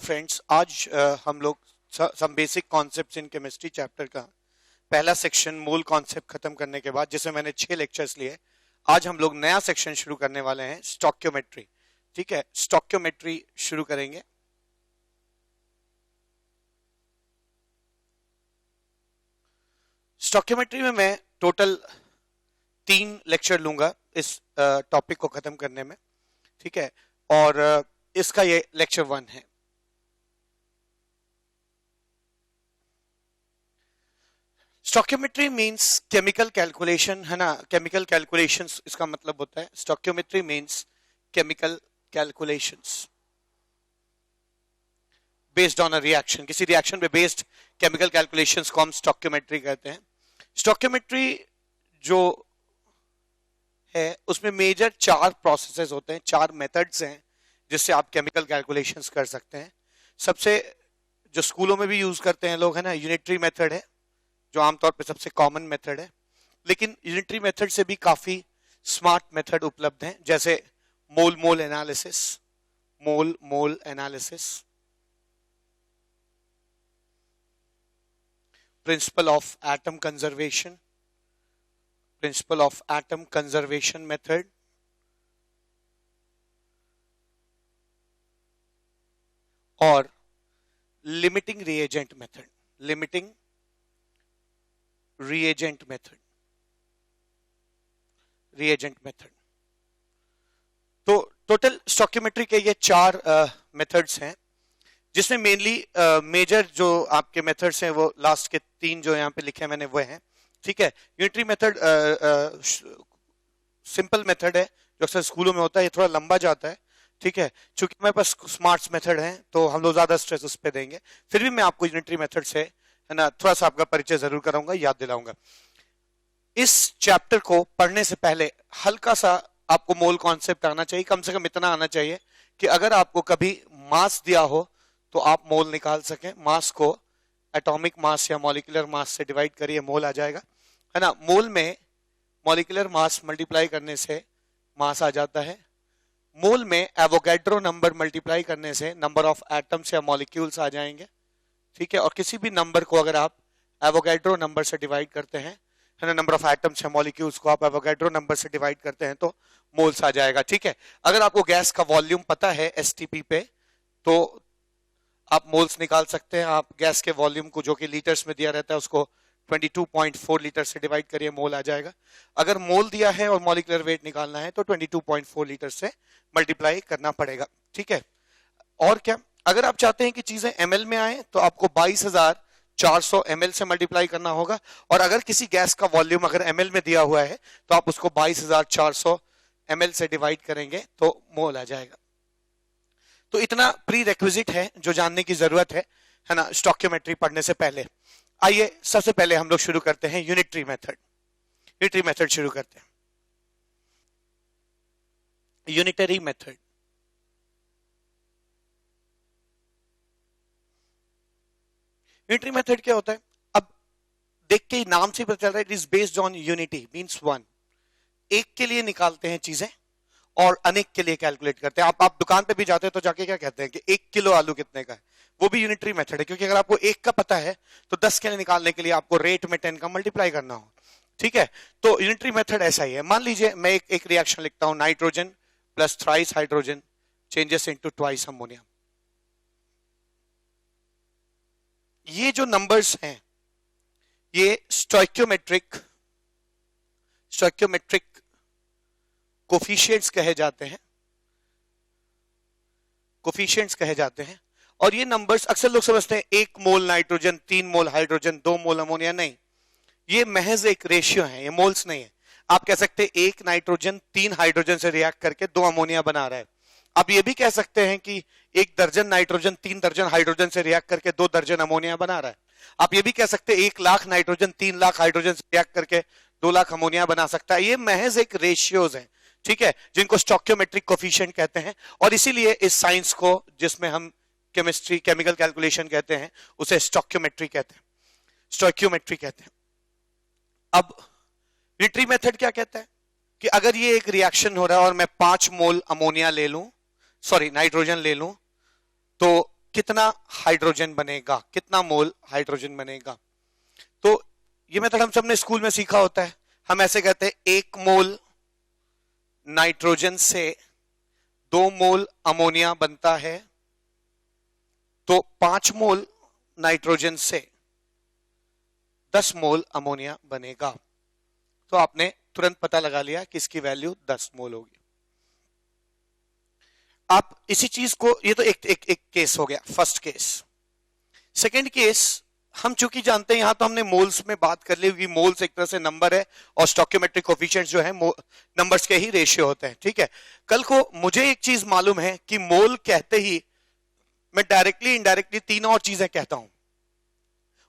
Friends, आज हम लोग some basic concepts in chemistry chapter का पहला सेक्शन मूल कॉन्सेप्ट खत्म करने के बाद, जिसमें मैंने 6 लेक्चर्स लिए, आज हम लोग नया सेक्शन शुरू करने वाले हैं, स्टोइकियोमेट्री। ठीक है, स्टोइकियोमेट्री शुरू करेंगे। स्टोइकियोमेट्री में मैं टोटल 3 लेक्चर लूंगा इस टॉपिक को खत्म करने में। ठीक है, और इसका ये लेक्चर 1 है। स्टोइकियोमेट्री मींस केमिकल कैलकुलेशन, है ना। केमिकल कैलकुलेशंस इसका मतलब होता है। Stoichiometry means chemical calculations based on a reaction. किसी रिएक्शन पे बेस्ड केमिकल कैलकुलेशंस को हम स्टोइकियोमेट्री कहते हैं। स्टोइकियोमेट्री जो है उसमें मेजर 4 प्रोसेसेस होते हैं, 4 मेथड्स हैं जिससे आप केमिकल कैलकुलेशंस कर सकते हैं। सबसे जो स्कूलों में भी यूज करते हैं लोग, है ना, यूनिटरी मेथड है जो आमतौर पे सबसे कॉमन मेथड है। लेकिन यूनिटरी मेथड से भी काफी स्मार्ट मेथड उपलब्ध हैं, जैसे mole mole analysis, mole mole analysis, principle of atom conservation, principle of atom conservation method, और limiting reagent method, limiting reagent method, reagent method. तो टोटल स्टोइकियोमेट्री के ये 4 मेथड्स हैं, जिसमें मेनली मेजर जो आपके मेथड्स हैं वो लास्ट के 3 जो यहाँ पे लिखे हैं मैंने वो हैं। ठीक है, यूनिटरी मेथड सिंपल मेथड है जो अक्सर स्कूलों में होता है, ये थोड़ा लंबा जाता है। ठीक है, चूंकि मेरे पास स्मार्ट्स मेथड हैं तो हम लोग ज्यादा स्ट्रेस उस पर देंगे। फिर भी मैं आपको यूनिटरी मेथड से, है ना, थोड़ा सा आपका परिचय जरूर कराऊंगा, याद दिलाऊंगा। इस चैप्टर को पढ़ने से पहले हल्का सा आपको मोल कॉन्सेप्ट आना चाहिए, कम से कम इतना आना चाहिए कि अगर आपको कभी मास दिया हो तो आप मोल निकाल सकें। मास को एटॉमिक मास या मॉलिक्यूलर मास से डिवाइड करिए, मोल आ जाएगा, है ना। मोल में मॉलिक्यूलर मास मल्टीप्लाई करने से मास आ जाता है। मोल में एवोगैड्रो नंबर मल्टीप्लाई करने से नंबर ऑफ एटम्स या मॉलिक्यूल्स आ जाएंगे। ठीक है, और किसी भी नंबर को अगर आप एवोगैड्रो नंबर से डिवाइड करते हैं, है ना, नंबर ऑफ एटम्स या मॉलिक्यूल्स को आप एवोगैड्रो नंबर से डिवाइड करते हैं तो मोल्स आ जाएगा। ठीक है, अगर आपको गैस का वॉल्यूम पता है एसटीपी पे तो आप मोल्स निकाल सकते हैं। आप गैस के वॉल्यूम को जो कि लीटर्स में दिया रहता है उसको 22.4 लीटर से डिवाइड करिए, मोल आ जाएगा। अगर मोल दिया है और मॉलिक्यूलर वेट निकालना है तो 22.4 लीटर से मल्टीप्लाई करना पड़ेगा। ठीक है, और क्या, अगर आप चाहते हैं कि चीजें एमएल में आए तो आपको 22,400 एमएल से मल्टीप्लाई करना होगा, और अगर किसी गैस का वॉल्यूम अगर एमएल में दिया हुआ है तो आप उसको 22,400 एमएल से डिवाइड करेंगे तो मोल आ जाएगा। तो इतना प्री रेक्विजिट है जो जानने की जरूरत है ना, स्टोइकियोमेट्री पढ़ने से पहले। आइए सबसे पहले हम लोग शुरू करते हैं यूनिटरी मेथड। यूनिटरी मेथड शुरू करते हैं। यूनिटरी मेथड, यूनिटरी मेथड क्या होता है? अब देख के नाम से पता चल रहा है, it is based on unity, means 1। एक के लिए निकालते हैं चीजें और अनेक के लिए कैलकुलेट करते हैं। आप दुकान पे भी जाते हैं तो जाके क्या कहते हैं कि 1 किलो आलू कितने का है, वो भी यूनिटरी मेथड है, क्योंकि अगर आपको 1 का पता है तो 10 के लिए निकालने के लिए आपको रेट में 10 का मल्टीप्लाई करना हो। ठीक है, तो यूनिटरी मेथड ऐसा ही है। मान लीजिए मैं एक रिएक्शन लिखता हूं, nitrogen plus thrice hydrogen changes into twice ammonia. ये जो नंबर्स हैं ये स्टोइकियोमेट्रिक कोफिशिएंट्स कहे जाते हैं, कोफिशिएंट्स कहे जाते हैं। और ये नंबर्स अक्सर लोग समझते हैं 1 मोल नाइट्रोजन, 3 मोल हाइड्रोजन, 2 मोल अमोनिया। नहीं, ये महज एक रेशियो है, ये मोल्स नहीं है। आप कह सकते हैं 1 नाइट्रोजन 3 हाइड्रोजन से रिएक्ट करके 2 अमोनिया बना रहा है। आप ये भी कह सकते हैं कि 1 दर्जन नाइट्रोजन 3 दर्जन हाइड्रोजन से रिएक्ट करके 2 दर्जन अमोनिया बना रहा है। आप ये भी कह सकते हैं 1 लाख नाइट्रोजन 3 लाख हाइड्रोजन से रिएक्ट करके 2 लाख अमोनिया बना सकता है। ये महज एक रेशियोज है, ठीक है, जिनको स्टोइकियोमेट्रिक कोफिशिएंट कहते हैं। और इसीलिए इस साइंस को, जिसमें हम केमिस्ट्री केमिकल कैलकुलेशन कहते हैं, उसे स्टोइकियोमेट्री कहते हैं, स्टोइकियोमेट्री कहते हैं। अब यूनिटरी मेथड क्या कहता है कि अगर ये एक रिएक्शन हो रहा है और मैं 5 मोल अमोनिया ले लूं, सॉरी नाइट्रोजन ले लूं, तो कितना हाइड्रोजन बनेगा, कितना मोल हाइड्रोजन बनेगा। तो ये मेथड हम सबने स्कूल में सीखा होता है। हम ऐसे कहते हैं 1 मोल नाइट्रोजन से 2 मोल अमोनिया बनता है, तो 5 मोल नाइट्रोजन से 10 मोल अमोनिया बनेगा। तो आपने तुरंत पता लगा लिया कि इसकी वैल्यू 10 मोल होगी। आप इसी चीज को, ये तो एक केस हो गया, फर्स्ट केस। सेकंड केस, हम चूंकि जानते हैं, यहां तो हमने मोल्स में बात कर ली कि मोल्स एक तरह से नंबर है और स्टोइकियोमेट्रिक कोएफिशिएंट्स जो है नंबर्स के ही रेशियो होते हैं, ठीक है। कल को मुझे एक चीज मालूम है कि मोल कहते ही मैं डायरेक्टली इनडायरेक्टली 3 और चीजें कहता हूं।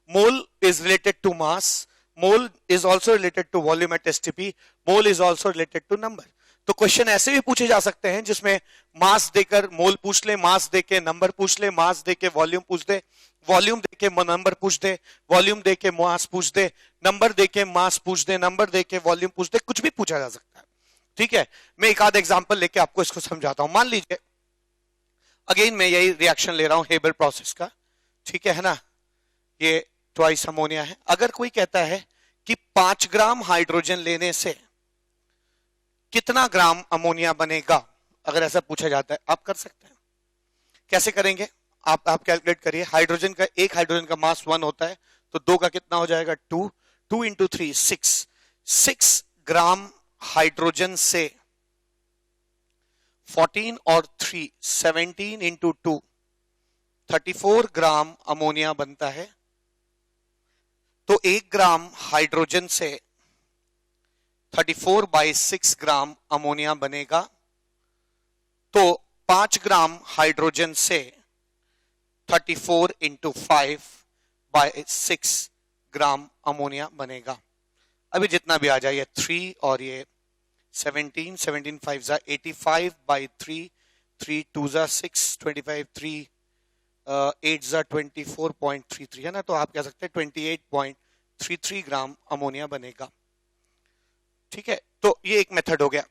Mole is related to mass, mole is also related to volume at STP, mole is also related to number. तो क्वेश्चन ऐसे भी पूछे जा सकते हैं जिसमें मास देकर मोल पूछ ले, मास देके नंबर पूछ ले, मास देके वॉल्यूम पूछ दे, वॉल्यूम देके नंबर पूछ दे, वॉल्यूम देके मास पूछ दे, नंबर देके मास पूछ दे, नंबर देके वॉल्यूम पूछ दे, कुछ भी पूछा जा सकता है, ठीक है। मैं एक आध एग्जांपल लेके आपको इसको समझाता हूं। मान लीजिए अगेन मैं यही रिएक्शन ले रहा हूं हेबर प्रोसेस का, ठीक है ना। ये ट्वाइस अमोनिया है। अगर कोई कहता है कि 5 ग्राम हाइड्रोजन लेने से कितना ग्राम अमोनिया बनेगा, अगर ऐसा पूछा जाता है, आप कर सकते हैं। कैसे करेंगे, आप कैलकुलेट करिए। हाइड्रोजन का, एक हाइड्रोजन का मास 1 होता है, तो 2 का कितना हो जाएगा 2, 2 इंटू 3 6 ग्राम हाइड्रोजन से 14 और 3 17 इंटू 2 34 ग्राम अमोनिया बनता है। तो 1 ग्राम हाइड्रोजन से 34/6 ग्राम अमोनिया बनेगा। तो 5 ग्राम हाइड्रोजन से 34 इंटू 5/6 ग्राम अमोनिया बनेगा। अभी जितना भी आ जाए, ये 3 और ये 17 17 5 85/3 3 2 6 25 3 8 24.33 है ना। तो आप कह सकते हैं 28.33 ग्राम अमोनिया बनेगा, ठीक है। तो ये एक मेथड हो गया।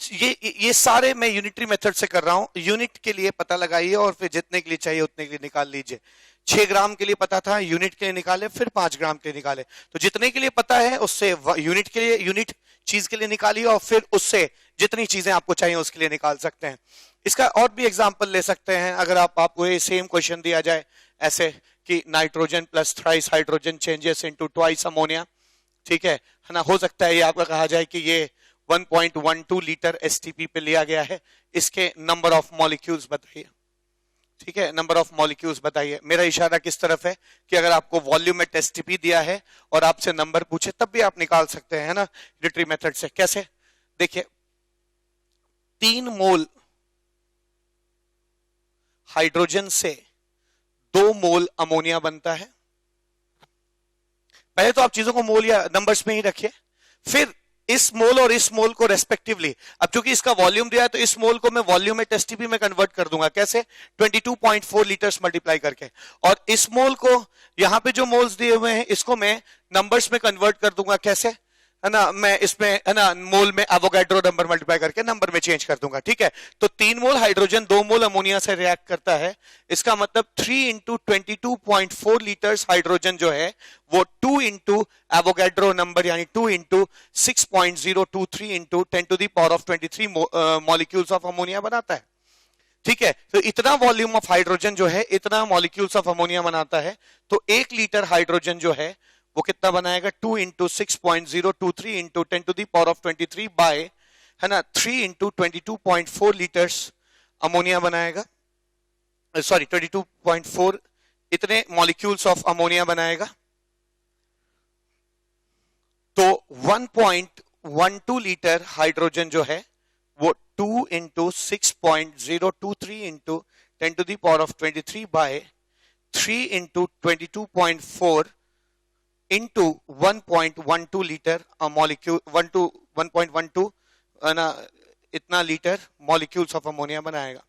ये सारे मैं यूनिटरी मेथड से कर रहा हूं। यूनिट के लिए पता लगाइए और फिर जितने के लिए चाहिए उतने के लिए निकाल लीजिए। 6 ग्राम के लिए पता था, यूनिट के लिए निकाले, फिर 5 ग्राम के लिए निकाले। तो जितने के लिए पता है उससे यूनिट के लिए, यूनिट चीज के लिए निकालिए और फिर उससे जितनी चीजें आपको चाहिए उसके लिए निकाल सकते हैं। इसका और भी एग्जाम्पल ले सकते हैं। अगर आपको ये सेम क्वेश्चन दिया जाए ऐसे कि nitrogen plus thrice hydrogen changes into twice ammonia, ठीक है ना। हो सकता है ये आपका कहा जाए कि ये 1.12 लीटर एसटीपी पे लिया गया है, इसके नंबर ऑफ मॉलिक्यूल्स बताइए, ठीक है। नंबर ऑफ मॉलिक्यूल्स बताइए। मेरा इशारा किस तरफ है कि अगर आपको वॉल्यूम एट एसटीपी दिया है और आपसे नंबर पूछे तब भी आप निकाल सकते हैं, है ना, यूनिटरी मेथड से। कैसे, देखिए 3 मोल हाइड्रोजन से 2 मोल अमोनिया बनता है। पहले तो आप चीजों को मोल या नंबर्स में ही रखिए, फिर इस मोल और इस मोल को रेस्पेक्टिवली, अब चूंकि इसका वॉल्यूम दिया है तो इस मोल को मैं वॉल्यूम में एसटीपी में कन्वर्ट कर दूंगा। कैसे, 22.4 लीटर्स मल्टीप्लाई करके। और इस मोल को, यहां पे जो मोल्स दिए हुए हैं इसको मैं नंबर्स में कन्वर्ट कर दूंगा। कैसे, है ना, मैं इसमें, है ना, मोल में एवोगाड्रो नंबर मल्टीप्लाई करके नंबर में चेंज कर दूंगा, ठीक है। तो 3 मोल हाइड्रोजन 2 मोल अमोनिया से रिएक्ट करता है। इसका मतलब 3 इंटू 22.4 लीटर्स हाइड्रोजन जो है वो 2 इंटू एवोगाड्रो नंबर यानी 2 into 6.023 into 10 to the power of 23 molecules of ammonia बनाता है, ठीक है। तो इतना वॉल्यूम ऑफ हाइड्रोजन जो है, इतना मॉलिक्यूल्स ऑफ अमोनिया बनाता है। तो 1 लीटर हाइड्रोजन जो है वो कितना बनाएगा, 2 into 6.023 into 10 to the power of 23 by, है ना, 3 इंटू 22.4 लीटर्स अमोनिया बनाएगा। सॉरी 22.4 इतने मॉलिक्यूल्स ऑफ अमोनिया बनाएगा। तो 1.12 लीटर हाइड्रोजन जो है वो 2 into 6.023 into 10 to the power of 23 by 3 into 22.4 into 1.12 litre molecule 1.12 ना इतना लीटर मॉलिक्यूल्स ऑफ अमोनिया बनाएगा।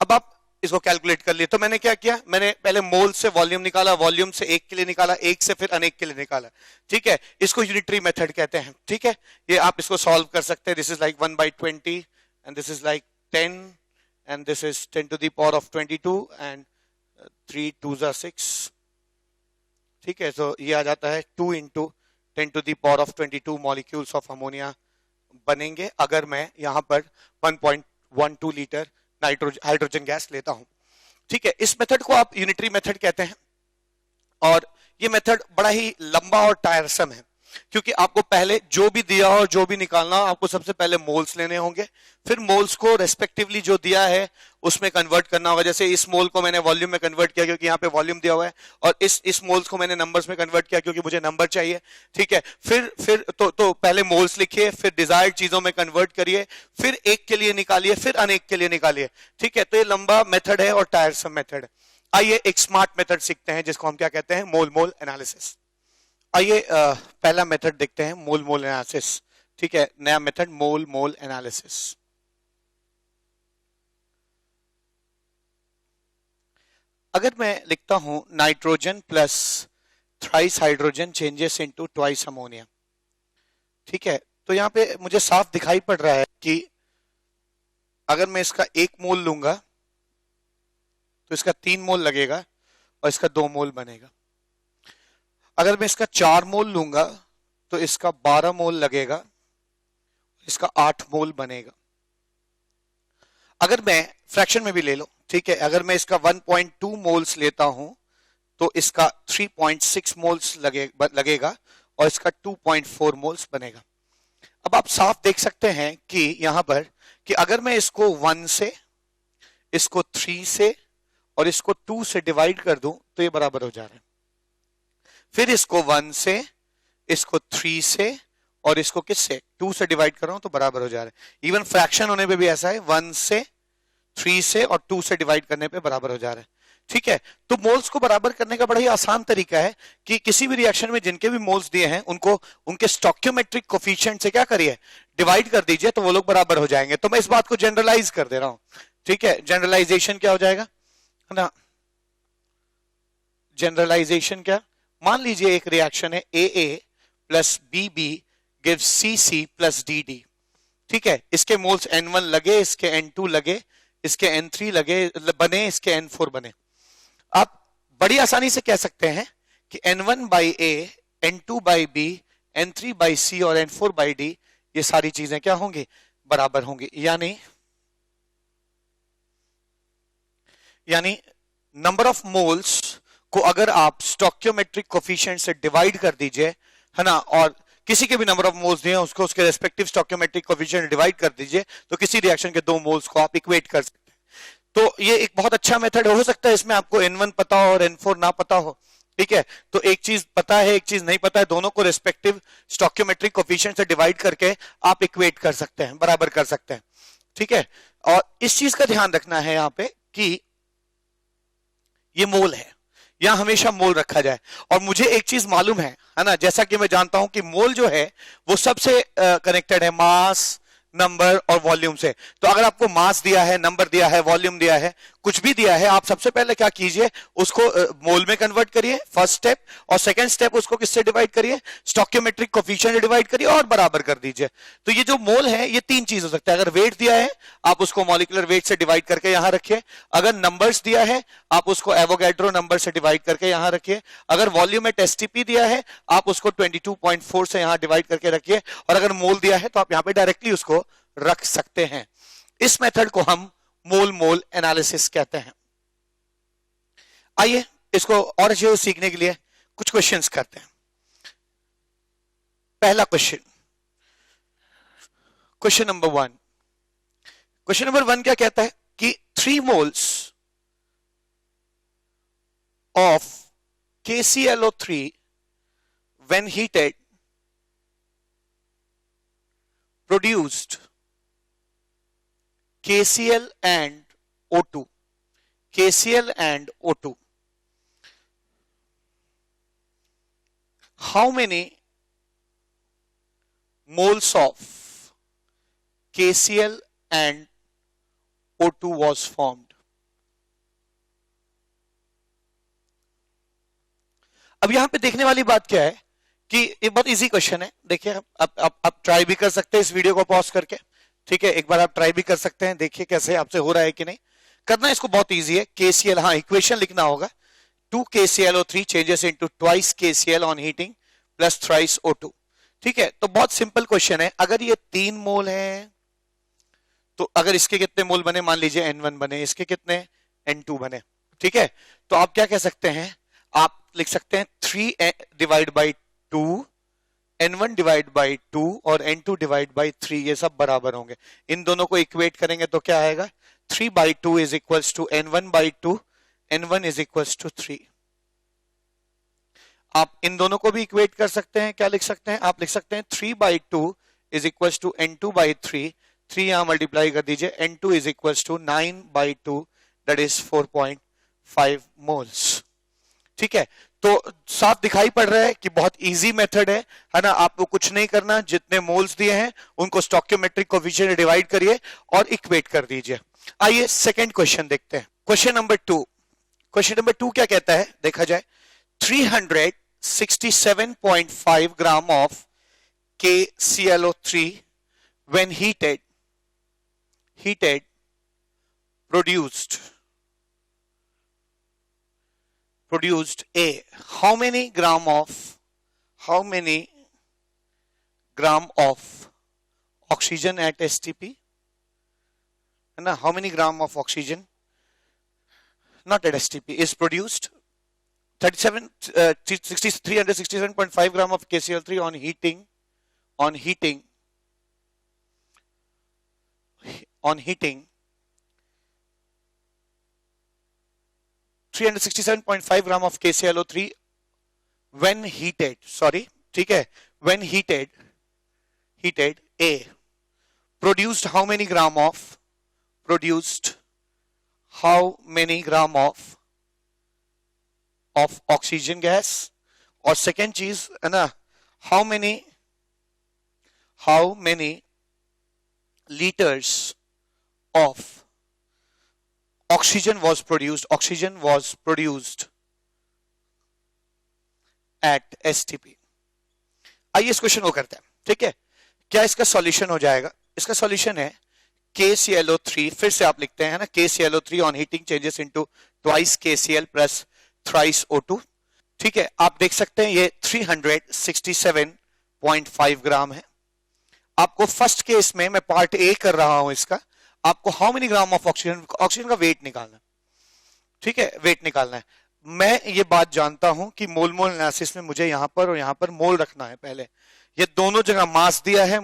अब आप इसको कैलकुलेट कर लिए। तो मैंने क्या किया, मैंने पहले मोल से वॉल्यूम निकाला, वॉल्यूम से 1 के लिए निकाला, 1 से फिर अनेक के लिए निकाला, ठीक है। इसको यूनिटरी मेथड कहते हैं, ठीक है। ये आप इसको सॉल्व कर सकते हैं। This is like 1/20 and this is like 10 and this is 10 to the power of 22 and 3 2s are 6. ठीक है, तो ये आ जाता है 2 into 10 to the power of 22 molecules of ammonia बनेंगे अगर मैं यहाँ पर 1.12 लीटर हाइड्रोजन गैस लेता हूं. ठीक है, इस मेथड को आप यूनिटरी मेथड कहते हैं और ये मेथड बड़ा ही लंबा और टायरसम है क्योंकि आपको पहले जो भी दिया हो जो भी निकालना हो आपको सबसे पहले मोल्स लेने होंगे, फिर मोल्स को रेस्पेक्टिवली जो दिया है उसमें कन्वर्ट करना होगा. जैसे इस मोल को मैंने वॉल्यूम में कन्वर्ट किया क्योंकि यहाँ पे वॉल्यूम दिया हुआ है और इस मोल्स को मैंने नंबर्स में कन्वर्ट किया क्योंकि मुझे नंबर चाहिए. ठीक है, फिर तो पहले मोल्स लिखिए, फिर डिजायर्ड चीजों में कन्वर्ट करिए, फिर एक के लिए निकालिए, फिर अनेक के लिए निकालिए. ठीक है, तो ये लंबा मेथड है और टायरसम मेथड है. आइए एक स्मार्ट मेथड सीखते हैं जिसको हम क्या कहते हैं, मोल मोल एनालिसिस. आइए पहला मेथड देखते हैं, मोल मोल एनालिसिस. ठीक है, नया मेथड मोल मोल एनालिसिस. अगर मैं लिखता हूं nitrogen plus thrice hydrogen changes into twice ammonia. ठीक है, तो यहां पे मुझे साफ दिखाई पड़ रहा है कि अगर मैं इसका 1 मोल लूंगा तो इसका 3 मोल लगेगा और इसका 2 मोल बनेगा. अगर मैं इसका 4 मोल लूंगा तो इसका 12 मोल लगेगा, इसका 8 मोल बनेगा. अगर मैं फ्रैक्शन में भी ले लो, ठीक है, अगर मैं इसका 1.2 मोल्स लेता हूं तो इसका 3.6 मोल्स लगेगा और इसका 2.4 मोल्स बनेगा. अब आप साफ देख सकते हैं कि यहां पर कि अगर मैं इसको 1 से, इसको 3 से और इसको 2 से डिवाइड कर दूं तो ये बराबर हो जा रहा है. फिर इसको 1 से, इसको 3 से और इसको किससे 2 से डिवाइड कर रहा हूं तो बराबर हो जा रहा है. इवन फ्रैक्शन होने पे भी ऐसा है, 1 से, 3 से और 2 से डिवाइड करने पे बराबर हो जा रहा है. ठीक है, तो मोल्स को बराबर करने का बड़ा ही आसान तरीका है कि किसी भी रिएक्शन में जिनके भी मोल्स दिए हैं उनको उनके स्टोइकियोमेट्रिक कोफिशिएंट से क्या करिए, डिवाइड कर दीजिए, तो वो लोग बराबर हो जाएंगे. तो मैं इस बात को जनरलाइज कर दे रहा हूं. ठीक है, जनरलाइजेशन क्या हो जाएगा, है ना, जनरलाइजेशन क्या, मान लीजिए एक रिएक्शन है AA plus BB gives CC plus DD. ठीक है, इसके मोल्स N1 लगे, इसके N2 लगे, इसके N3 लगे बने, इसके N4 बने. आप बड़ी आसानी से कह सकते हैं कि N1 by A, N2 by B, N3 by C और N4 बाई D ये सारी चीजें क्या होंगी, बराबर होंगी. यानी नंबर ऑफ मोल्स को अगर आप स्टोइकियोमेट्रिक कोफिशिएंट से डिवाइड कर दीजिए, है ना, और किसी के भी नंबर ऑफ मोल्स दिए उसको उसके रेस्पेक्टिव स्टोइकियोमेट्रिक कोफिशिएंट डिवाइड कर दीजिए तो किसी रिएक्शन के 2 मोल्स को आप इक्वेट कर सकते हैं. तो ये एक बहुत अच्छा मेथड हो सकता है इसमें आपको N1 पता हो और N4 ना पता हो. ठीक है, तो एक चीज पता है एक चीज नहीं पता है, दोनों को रेस्पेक्टिव स्टोइकियोमेट्रिक कोफिशिएंट से डिवाइड करके आप इक्वेट कर सकते हैं, बराबर कर सकते हैं. ठीक है, और इस चीज का ध्यान रखना है यहां पे कि ये मोल है, यहां हमेशा मोल रखा जाए. और मुझे एक चीज मालूम है ना, जैसा कि मैं जानता हूं कि मोल जो है वो सबसे कनेक्टेड है मास, नंबर और वॉल्यूम से. तो अगर आपको मास दिया है, नंबर दिया है, वॉल्यूम दिया है, कुछ भी दिया है, आप सबसे पहले क्या कीजिए, उसको मोल में कन्वर्ट करिए, फर्स्ट स्टेप, और सेकंड स्टेप उसको किससे डिवाइड करिए, स्टोइकियोमेट्रिक कोफिशिएंट से डिवाइड करिए और बराबर कर दीजिए. तो ये जो मोल है ये 3 चीज हो सकता है. अगर वेट दिया है आप उसको मॉलिक्यूलर वेट से डिवाइड करके यहां रखिए, अगर नंबर्स दिया है आप उसको एवोगैड्रो नंबर से डिवाइड करके यहां रखिए, अगर वॉल्यूम में एसटीपी दिया है आप उसको 22.4 से यहां डिवाइड करके रखिए, और अगर मोल दिया है तो आप यहां पे डायरेक्टली उसको रख सकते हैं. इस मेथड को हम मोल मोल एनालिसिस कहते हैं. आइए इसको और अच्छे से सीखने के लिए कुछ क्वेश्चंस करते हैं. पहला question, question number 1. Question number 1 क्या कहता है कि 3 moles of KClO3 when heated produced KCl and O2. KCl and O2. How many moles of KCl and O2 was formed? अब यहां पे देखने वाली बात क्या है कि ये बहुत इजी क्वेश्चन है. देखिए आप ट्राई भी कर सकते हैं इस वीडियो को पॉज करके. ठीक है, एक बार आप ट्राई भी कर सकते हैं, देखिए कैसे आपसे हो रहा है कि नहीं। करना इसको बहुत इजी है, KCl, हाँ इक्वेशन लिखना होगा, 2 KClO3 changes into twice KCl on heating plus thrice O2। ठीक है, तो बहुत सिंपल क्वेश्चन है। अगर ये 3 मोल है तो अगर इसके कितने मोल बने, मान लीजिए N1 बने, इसके कितने N2 बने। ठीक है, तो आप क्या कह सकते हैं, आप लिख सकते हैं 3 divide by 2, N1 divide by 2 और N2 डिवाइड बाई 3, ये सब बराबर होंगे। इन दोनों को इक्वेट करेंगे तो क्या आएगा, 3/2 is equals to N1/2, N1 is equals to 3। आप इन दोनों को भी इक्वेट कर सकते हैं, क्या लिख सकते हैं, आप लिख सकते हैं 3/2 इज इक्वल्स टू N2/3, 3 यहां मल्टीप्लाई कर दीजिए, N2 is equals to 9/2, that is 4.5 moles. ठीक है, तो साफ दिखाई पड़ रहा है कि बहुत इजी मेथड है ना। आपको कुछ नहीं करना, जितने मोल्स दिए हैं उनको स्टोइकियोमेट्रिक कोएफिशिएंट से डिवाइड करिए और इक्वेट कर दीजिए। आइए सेकंड क्वेश्चन देखते हैं, क्वेश्चन नंबर 2। क्वेश्चन नंबर 2 क्या कहता है, देखा जाए, 367.5 gram of KClO3 when heated produced A, how many gram of oxygen at STP, है ना, how many gram of oxygen, not at STP, is produced, 367.5 gram of KCl3 on heating 367.5 gram of KClO3 when heated, sorry, ठीक है, when heated A produced how many gram of oxygen gas, और second चीज है ना, how many liters of oxygen was produced at STP। आइए इस question को करते हैं। ठीक है, क्या इसका सॉल्यूशन हो जाएगा, इसका सॉल्यूशन है KClO3, फिर से आप लिखते हैं ना, KClO3 on heating changes into twice KCl plus thrice O2। ठीक है, आप देख सकते हैं ये 367.5 ग्राम है। आपको फर्स्ट केस में, मैं पार्ट ए कर रहा हूं इसका, आपको how many gram of oxygen का वेट निकालना है। ठीक है, वेट निकालना है। मैं ये बात जानता हूं कि मोल एनालिसिस में मुझे यहां पर और यहां पर मोल रखना है। पहले ये दोनों जगह मास दिया है,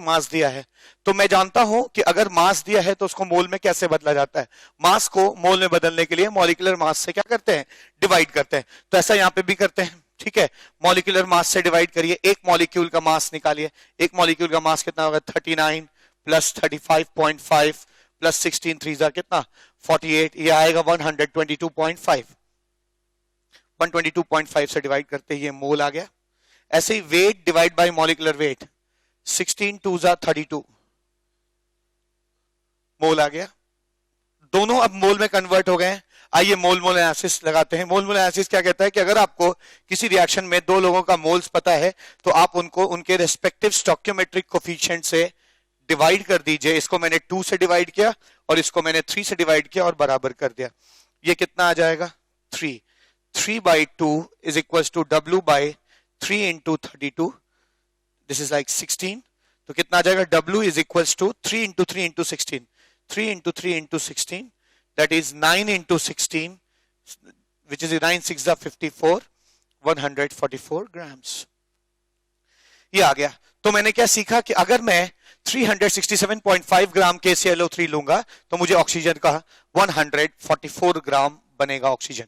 तो मैं जानता हूं कि अगर मास दिया है तो उसको मोल में कैसे बदला जाता है। मास को मोल में बदलने के लिए मॉलिक्यूलर मास से क्या करते हैं, डिवाइड करते हैं। तो ऐसा यहां पे भी करते हैं। ठीक है, मॉलिक्यूलर मास से डिवाइड करिए, एक मॉलिक्यूल का मास निकालिए। एक मॉलिक्यूल का मास कितना होगा, 39 प्लस 35.5 प्लस 16 3 कितना, 48, ये आएगा 122.5। 122.5 से डिवाइड करते ही ये मोल आ गया। ऐसे ही weight divide by molecular weight, 16 2 32 mole आ गया। दोनों अब मोल में कन्वर्ट हो गए। आइए मोल एनालिसिस लगाते हैं। मोल एनालिसिस क्या कहता है कि अगर आपको किसी रिएक्शन में दो लोगों का मोल्स पता है तो आप उनको उनके रेस्पेक्टिव स्टोइकियोमेट्रिक कोएफिशिएंट से डिवाइड कर दीजिए। इसको मैंने 2 से डिवाइड किया और इसको मैंने 3 से डिवाइड किया और बराबर कर दिया। ये कितना आ जाएगा, 3। 3/2 is equal to W by 3 into 32, this is like 16। तो कितना आ जाएगा, W is equal to 3 into 3 into 16, 3 into 3 into 16, that is 9 into 16, which is 9 6 54, 144 grams। ये आ गया। तो मैंने क्या सीखा कि अगर मैं 367.5 ग्राम KClO3 लूंगा तो मुझे ऑक्सीजन का 144 ग्राम बनेगा ऑक्सीजन।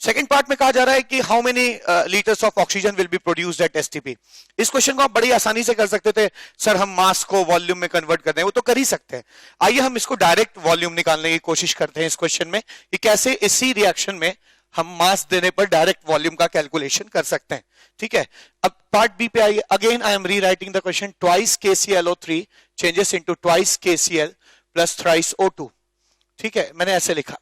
सेकेंड पार्ट में कहा जा रहा है कि how many litres of oxygen will be produced at STP. इस क्वेश्चन को आप बड़ी आसानी से कर सकते थे, सर हम मास को वॉल्यूम में कन्वर्ट कर दें, वो तो कर ही सकते हैं। आइए हम इसको डायरेक्ट वॉल्यूम निकालने की कोशिश करते हैं इस क्वेश्चन में, कि कैसे इसी रिएक्शन में हम मास देने पर डायरेक्ट वॉल्यूम का कैलकुलेशन कर सकते हैं। ठीक है, अब पार्ट बी पे आइए। अगेन आई एम री writing the question, twice KClO3 changes into twice KCl plus thrice O2। ठीक है, मैंने ऐसे लिखा।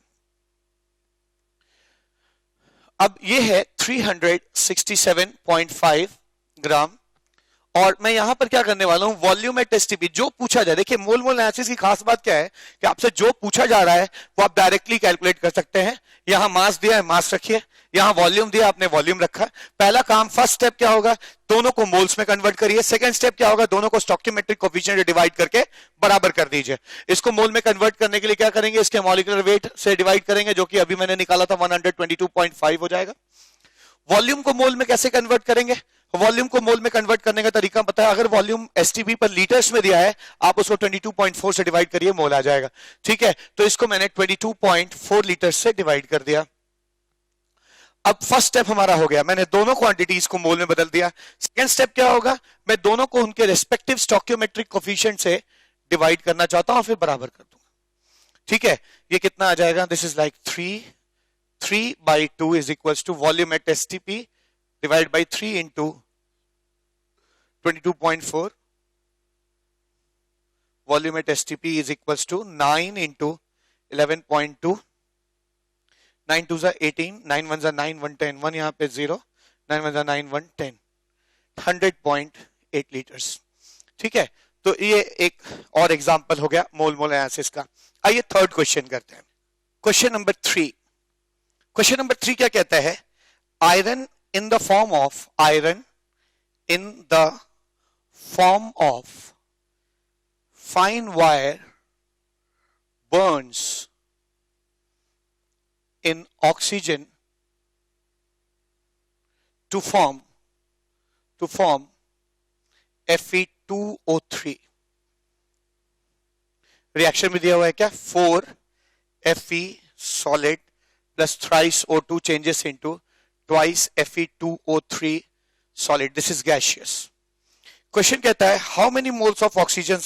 अब ये है 367.5 ग्राम और मैं यहां पर क्या करने वाला हूं, वॉल्यूम एट एसटीपी जो पूछा जाए। देखिए मोल मोल एनालिसिस की खास बात क्या है कि आपसे जो पूछा जा रहा है वो आप डायरेक्टली कैलकुलेट कर सकते हैं। यहां मास दिया है, मास रखिए, यहां वॉल्यूम दिया, आपने वॉल्यूम रखा। पहला काम, फर्स्ट स्टेप क्या होगा, दोनों को मोल्स में कन्वर्ट करिए। सेकंड स्टेप क्या होगा, दोनों को स्टोइकियोमेट्रिक कोएफिशिएंट डिवाइड करके बराबर कर दीजिए। इसको मोल में कन्वर्ट करने के लिए क्या करेंगे, इसके मॉलिक्यूलर वेट से डिवाइड करेंगे, जो कि अभी मैंने निकाला था 122.5 हो जाएगा। वॉल्यूम को मोल में कैसे कन्वर्ट करेंगे, वॉल्यूम को मोल में कन्वर्ट करने का तरीका पता है। अगर वॉल्यूम एसटीपी पर लीटर्स में दिया है, आप उसको 22.4 से डिवाइड करिए, मोल आ जाएगा। ठीक है, तो इसको मैंने 22.4 लीटर से डिवाइड कर दिया। अब फर्स्ट स्टेप हमारा हो गया, मैंने दोनों क्वांटिटीज को मोल में बदल दिया। सेकंड स्टेप क्या होगा, मैं दोनों को उनके रेस्पेक्टिव स्टोइकियोमेट्रिक कोएफिशिएंट से डिवाइड करना चाहता हूं, फिर बराबर कर दूंगा। ठीक है, ये कितना आ जाएगा, this is like 3/2 is equals to volume at STP divided by 3 into 22.4. Volume at STP is equals to 9 into 11.2. 9 2s are 18, 9 1s are 9, 1 10, 1 यहाँ पे 0, 9 1s are 9, 1 10, 100.8 लीटर्स। ठीक है, तो ये एक और एग्जांपल हो गया मोल मोल एनालिसिस का। आइए थर्ड क्वेश्चन करते हैं। Question number 3। क्वेश्चन नंबर 3 क्या कहता है, iron in the form of, iron in the form of fine wire burns in oxygen to form Fe2O3। Reaction में दिया हुआ है क्या, 4Fe solid plus thrice O2 changes into twice Fe2O3 solid. This is gaseous. Question कहता है how many moles of oxygen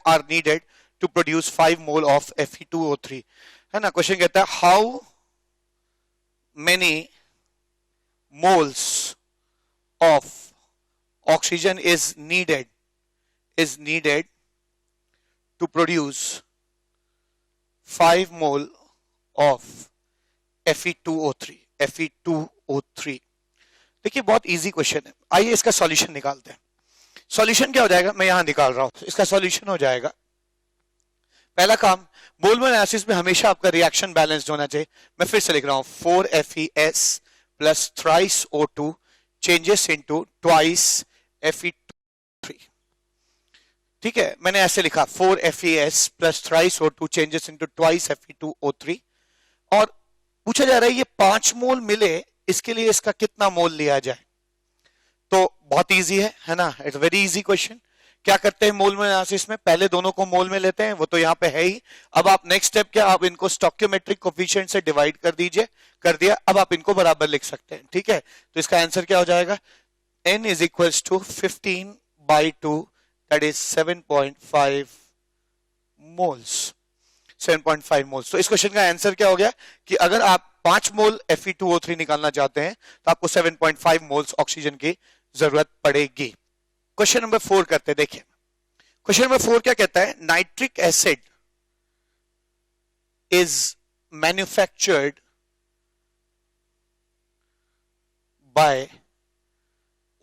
are needed to produce 5 mole of Fe2O3, है ना। Question कहता है how many moles of oxygen is needed to produce 5 mole of Fe2O3। देखिए बहुत easy question है, आइए इसका सॉल्यूशन निकालते हैं। सॉल्यूशन क्या हो जाएगा, मैं यहां निकाल रहा हूं। इसका सॉल्यूशन हो जाएगा, पहला काम, मोल मोल एनालिसिस में हमेशा आपका रिएक्शन बैलेंस्ड होना चाहिए। मैं फिर से लिख रहा हूं 4FeS plus thrice O2 changes into twice Fe2O3। ठीक है, मैंने ऐसे लिखा 4FeS plus thrice O2 changes into twice Fe2O3। और पूछा जा रहा है ये 5 मोल मिले, इसके लिए इसका कितना मोल लिया जाए। तो बहुत इजी है ना, इट्स वेरी इजी क्वेश्चन। क्या करते हैं मोल मोल एनालिसिस में, पहले दोनों को मोल में लेते हैं, वो तो यहाँ पे है ही। अब आप नेक्स्ट स्टेप क्या, आप इनको स्टोइकियोमेट्रिक कोएफिशिएंट से डिवाइड कर दीजिए, कर दिया। अब आप इनको बराबर लिख सकते हैं। ठीक है, तो इसका आंसर क्या हो जाएगा, N is equals to 15/2, that is 7.5 moles। 7.5 moles. तो इस क्वेश्चन का आंसर क्या हो गया कि अगर आप 5 मोल Fe2O3 निकालना चाहते हैं तो आपको 7.5 मोल्स ऑक्सीजन की जरूरत पड़ेगी। क्वेश्चन नंबर 4 करते हैं, देखिए क्वेश्चन नंबर 4 क्या कहता है, nitric acid is manufactured by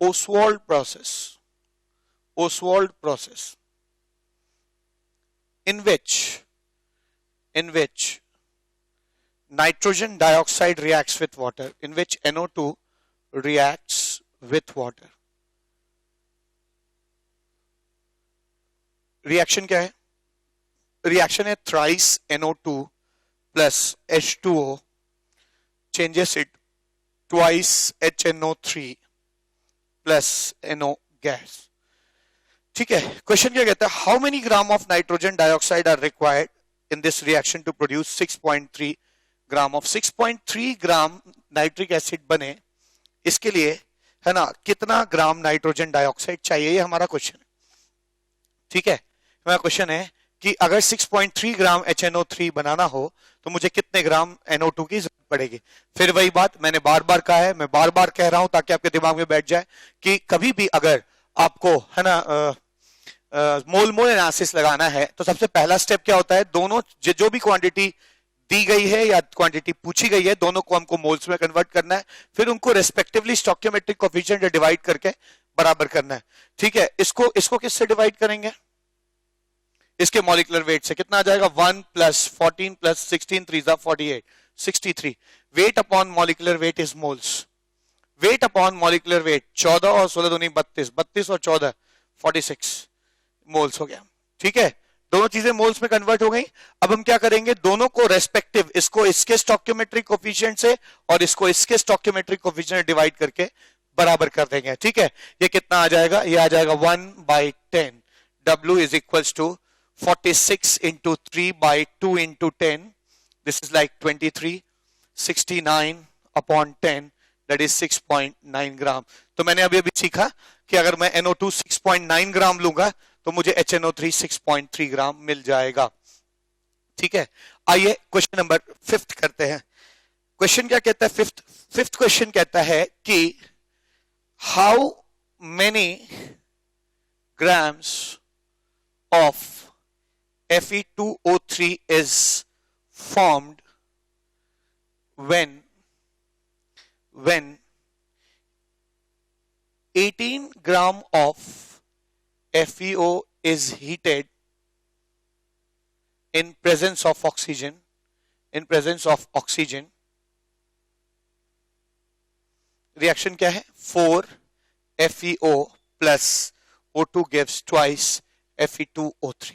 Ostwald process in which nitrogen dioxide reacts with water, in which NO2 reacts with water। Reaction क्या है, रिएक्शन है thrice NO2 plus H2O changes it twice HNO3 plus NO gas। ठीक है, question क्या कहता है, how many gram of nitrogen dioxide are required in this reaction to produce 6.3 gram ऑफ 6.3 gram nitric acid बने, इसके लिए है ना कितना ग्राम नाइट्रोजन डाइऑक्साइड चाहिए, ये हमारा क्वेश्चन है। ठीक है, हमारा क्वेश्चन है कि अगर 6.3 ग्राम HNO3 बनाना हो तो मुझे कितने ग्राम NO2 की जरूरत पड़ेगी। फिर वही बात मैंने बार बार कहा है, मैं बार बार कह रहा हूं ताकि आपके दिमाग में बैठ जाए कि कभी भी अगर आपको है ना मोल मोल एनालिसिस लगाना है तो सबसे पहला स्टेप क्या होता है, दोनों जो भी क्वांटिटी दी गई है या क्वांटिटी पूछी गई है दोनों को हमको मोल्स में कन्वर्ट करना है, फिर उनको रेस्पेक्टिवली स्टोइकियोमेट्रिक कोएफिशिएंट डिवाइड करके बराबर करना है। ठीक है, इसको इसको किससे डिवाइड करेंगे? इसके मॉलिक्यूलर वेट से। कितना आ जाएगा? 1 plus 14 plus 16 3 48 63। Weight upon molecular weight is moles. Weight upon molecular weight 14 और 16 दूनी 32, 32 और 14 46 मोल्स हो गया। ठीक है, दोनों चीजें मोल्स में कन्वर्ट हो गई। अब हम क्या करेंगे, दोनों को रेस्पेक्टिव, इसको इसके स्टोइकियोमेट्रिक कोफिशिएंट से और इसको इसके स्टोइकियोमेट्रिक कोफिशिएंट डिवाइड करके बराबर कर देंगे। ठीक है, ये कितना आ जाएगा? ये आ जाएगा 1/10। W is equals to 46 into 3 by 2 into 10. This is like 23. 69 upon 10. That is 6.9 ग्राम। तो मैंने अभी अभी सीखा कि अगर मैं NO2 6.9 ग्राम लूंगा तो मुझे HNO3 6.3 ग्राम मिल जाएगा। ठीक है, आइए क्वेश्चन नंबर 5 करते हैं। क्वेश्चन क्या कहता है? फिफ्थ क्वेश्चन कहता है कि how many grams of Fe2O3 is formed when 18 gram of FeO is heated in presence of oxygen. Reaction क्या है? 4 FeO plus O2 gives twice Fe2O3.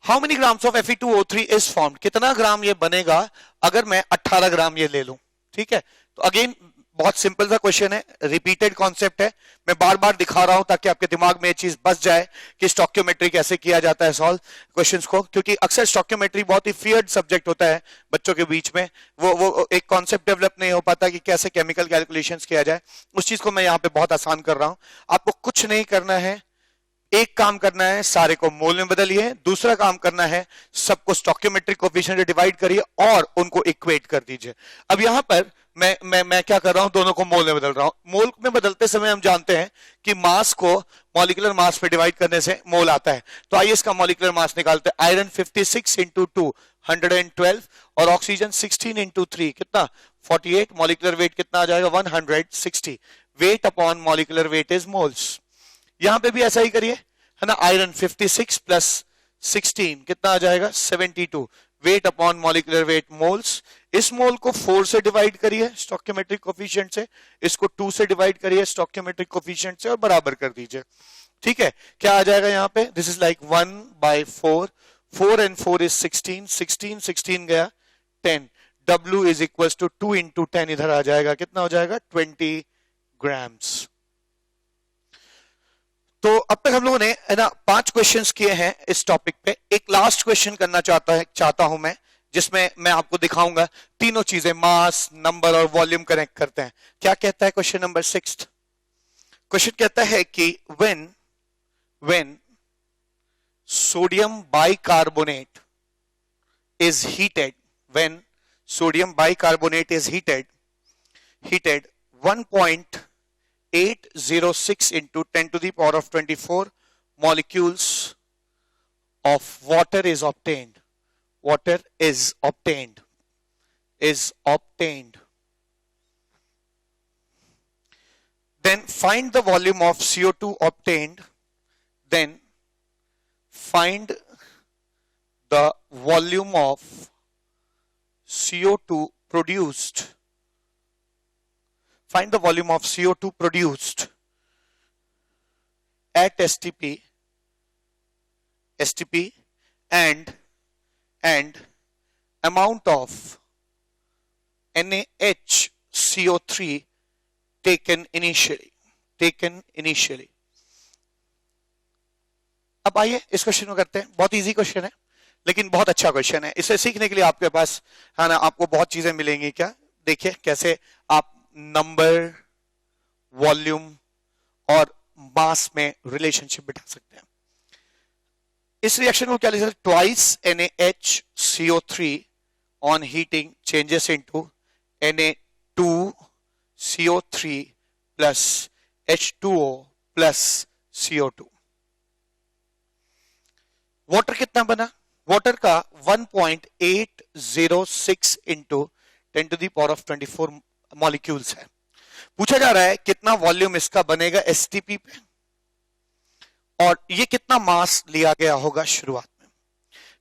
How many grams of Fe2O3 is formed? कितना ग्राम ये बनेगा अगर मैं 18 ग्राम ये ले लूं? ठीक है, तो अगेन बहुत सिंपल सा क्वेश्चन है, रिपीटेड कॉन्सेप्ट है। मैं बार बार दिखा रहा हूं ताकि आपके दिमाग में ये चीज बस जाए कि स्टोइकियोमेट्री कैसे किया जाता है सॉल्व क्वेश्चंस को, क्योंकि अक्सर स्टोइकियोमेट्री बहुत ही फियर्ड सब्जेक्ट होता है बच्चों के बीच में। वो एक कॉन्सेप्ट डेवलप नहीं हो पाता कि कैसे केमिकल कैलकुलेशंस किया जाए। उस चीज को मैं यहाँ पे बहुत आसान कर रहा हूं। आपको कुछ नहीं करना है, एक काम करना है, सारे को मोल में बदलिए। दूसरा काम करना है, सबको स्टोइकियोमेट्रिक कोएफिशिएंट से डिवाइड करिए और उनको इक्वेट कर दीजिए। अब यहां पर मैं क्या कर रहा हूं, दोनों को मोल में बदल रहा हूं। मोल में बदलते समय हम जानते हैं कि मास को मॉलिक्यूलर मास पे डिवाइड करने से मोल आता है। तो आइए इसका मॉलिक्यूलर मास निकालते हैं। आयरन 56 इंटू 2 112 और ऑक्सीजन 16 इंटू 3 कितना 48। मॉलिक्यूलर वेट कितना आ जाएगा? 160। Weight upon molecular weight is moles. यहां पे भी ऐसा ही करिए, है ना। आयरन 56 प्लस 16 कितना आ जाएगा? 72। Weight upon molecular weight moles. इस मोल को 4 से डिवाइड करिए स्टोइकियोमेट्रिक कोएफिशिएंट से, इसको 2 से डिवाइड करिए स्टोइकियोमेट्रिक कोएफिशिएंट से और बराबर कर दीजिए। ठीक है, क्या आ जाएगा यहां पे? This is like 1/4। 4 and 4 is 16। 16 गया 10। W is equal to 2 into 10 इधर आ जाएगा, कितना हो जाएगा? 20 ग्राम्स। तो अब तक हम लोगों ने, है ना, 5 क्वेश्चंस किए हैं इस टॉपिक पे। एक लास्ट क्वेश्चन करना चाहता हूं मैं, जिसमें मैं आपको दिखाऊंगा तीनों चीजें, मास, नंबर और वॉल्यूम कनेक्ट करते हैं। क्या कहता है क्वेश्चन नंबर 6? क्वेश्चन कहता है कि when sodium bicarbonate is heated, when sodium bicarbonate is heated 1.806 into 10 to the power of 24 molecules of water is obtained. Water is obtained. Then find the volume of CO2 obtained. Then find the volume of CO2 produced. Find the volume of CO2 produced at STP and amount of NaHCO3 taken initially. अब आइए इस question को करते हैं। बहुत easy question है लेकिन बहुत अच्छा क्वेश्चन है। इसे सीखने के लिए आपके पास, है ना, आपको बहुत चीजें मिलेंगी। क्या देखिए कैसे आप नंबर, वॉल्यूम और मास में रिलेशनशिप बिठा सकते हैं। इस रिएक्शन को क्या लिख सकते हैं? Twice NaHCO3 on heating changes into Na2CO3 plus H2O plus CO2। Water कितना बना? वाटर का 1.806 into 10 to the power of 24 molecules है। पूछा जा रहा है कितना वॉल्यूम इसका बनेगा एसटीपी पे और ये कितना मास लिया गया होगा शुरुआत में।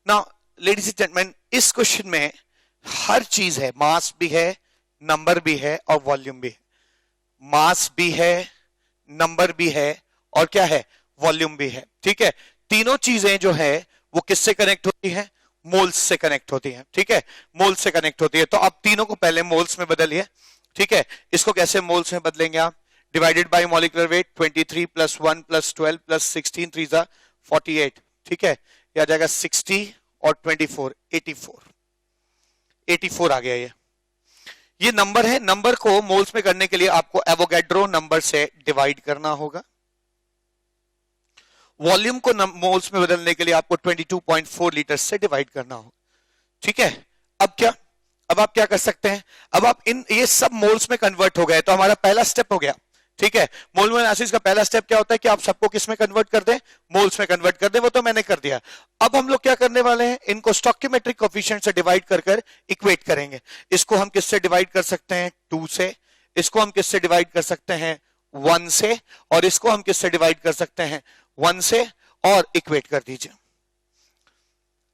नाउ लेडीज एंड जेंटलमैन, इस क्वेश्चन में हर चीज है, मास भी है, नंबर भी है और वॉल्यूम भी है। मास भी है, नंबर भी है और क्या है, वॉल्यूम भी है। ठीक है, तीनों चीजें जो है वो किससे कनेक्ट होती हैं, मोल्स से कनेक्ट होती हैं। ठीक है, मोल्स से कनेक्ट होती है। तो अब तीनों को पहले मोल्स में बदलिए। ठीक है, इसको कैसे मोल्स में बदलेंगे आप, divided by molecular wait 23 plus 1 plus 12 plus 16 3 जा 48। ठीक है, ये आ जाएगा 60 और 24 84 आ गया। ये नंबर है, नंबर को मोल्स में करने के लिए आपको एवोगैड्रो नंबर से डिवाइड करना होगा। वॉल्यूम को मोल्स में बदलने के लिए आपको 22.4 लीटर से डिवाइड करना होगा। ठीक है, अब क्या, अब आप क्या कर सकते हैं, अब आप ये सब मोल्स में कन्वर्ट हो गए तो हमारा पहला स्टेप हो गया। ठीक है, मोल एनालिसिस का पहला स्टेप क्या होता है कि आप सबको किस में कन्वर्ट कर दें, मोल्स में कन्वर्ट कर दें। वो तो मैंने कर दिया। अब हम लोग क्या करने वाले हैं, इनको स्टोइकियोमेट्रिक कोएफिशिएंट से डिवाइड कर कर इक्वेट करेंगे। इसको हम किससे डिवाइड कर सकते हैं, 2 से, इसको हम किससे डिवाइड कर सकते हैं, 1 से, और इसको हम किससे डिवाइड कर सकते हैं, 1 से, और इक्वेट कर दीजिए।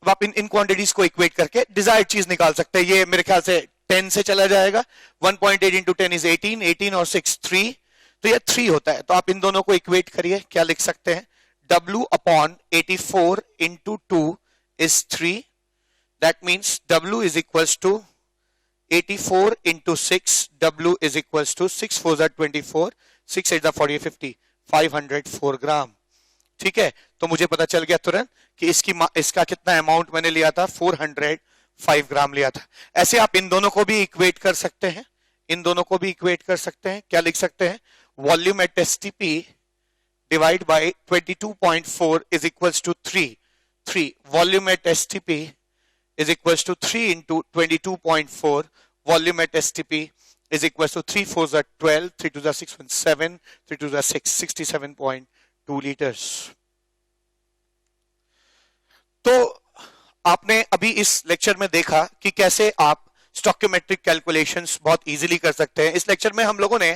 अब आप इन क्वांटिटीज को इक्वेट करके डिजायर्ड चीज निकाल सकते हैं। ये मेरे ख्याल से 10 से चला जाएगा, 1.8 इंटू 10 इज 18, 18 और 6 3, तो ये 3 होता है। तो आप इन दोनों को इक्वेट करिए, क्या लिख सकते हैं, W upon 84 into 2 is 3, that means W is equals to 84 into 6, W is equals to 6 4 24, 6 8 40 50, 504 gram. ठीक है, तो मुझे पता चल गया तुरंत कि इसका कितना अमाउंट मैंने लिया था, 405 ग्राम लिया था। ऐसे आप इन दोनों को भी इक्वेट कर सकते हैं, इन दोनों को भी इक्वेट कर सकते हैं। क्या लिख सकते हैं, volume at STP divide by 22.4 is equals to 3 volume at STP is equals to 3 into 22.4, volume at STP is equals to 3 4 12, 3 2 6 7, 3 2 6 67.2 litres. तो आपने अभी इस लेक्चर में देखा कि कैसे आप स्टोइकियोमेट्रिक कैलकुलेशंस बहुत इजीली कर सकते हैं। इस लेक्चर में हम लोगों ने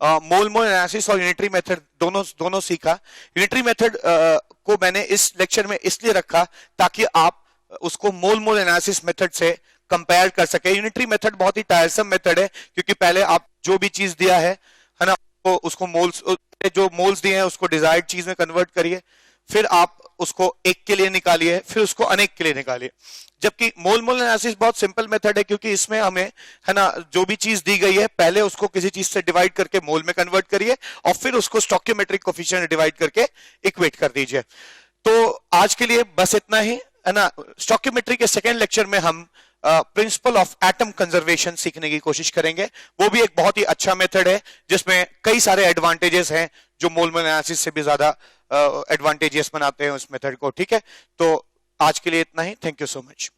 मोल एनालिसिस और यूनिटरी मेथड दोनों सीखा। यूनिटरी मेथड को मैंने इस लेक्चर में इसलिए रखा ताकि आप उसको मोल एनालिसिस मेथड से कंपेयर कर सके। यूनिटरी मेथड बहुत ही टायरसम मेथड है, क्योंकि पहले आप जो भी चीज दिया है ना, उसको मोल्स, जो मोल्स दिए हैं उसको डिजायर्ड चीज में कन्वर्ट करिए, फिर आप उसको एक के लिए निकालिए, फिर उसको अनेक के लिए निकालिए। जबकि मोल एनालिसिस बहुत सिंपल मेथड है, क्योंकि इसमें हमें है ना, जो भी चीज दी गई है पहले उसको किसी चीज से डिवाइड करके मोल में कन्वर्ट करिए और फिर उसको स्टोइकियोमेट्रिक कोएफिशिएंट डिवाइड करके इक्वेट कर दीजिए। तो आज के लिए बस इतना ही, है ना। स्टोइकियोमेट्री के सेकेंड लेक्चर में हम प्रिंसिपल ऑफ एटम कंजर्वेशन सीखने की कोशिश करेंगे। वो भी एक बहुत ही अच्छा मेथड है जिसमें कई सारे एडवांटेजेस हैं जो मोल एनालिसिस से भी ज्यादा एडवांटेजेस बनाते हैं उस मेथड को। ठीक है, तो आज के लिए इतना ही। Thank you so much.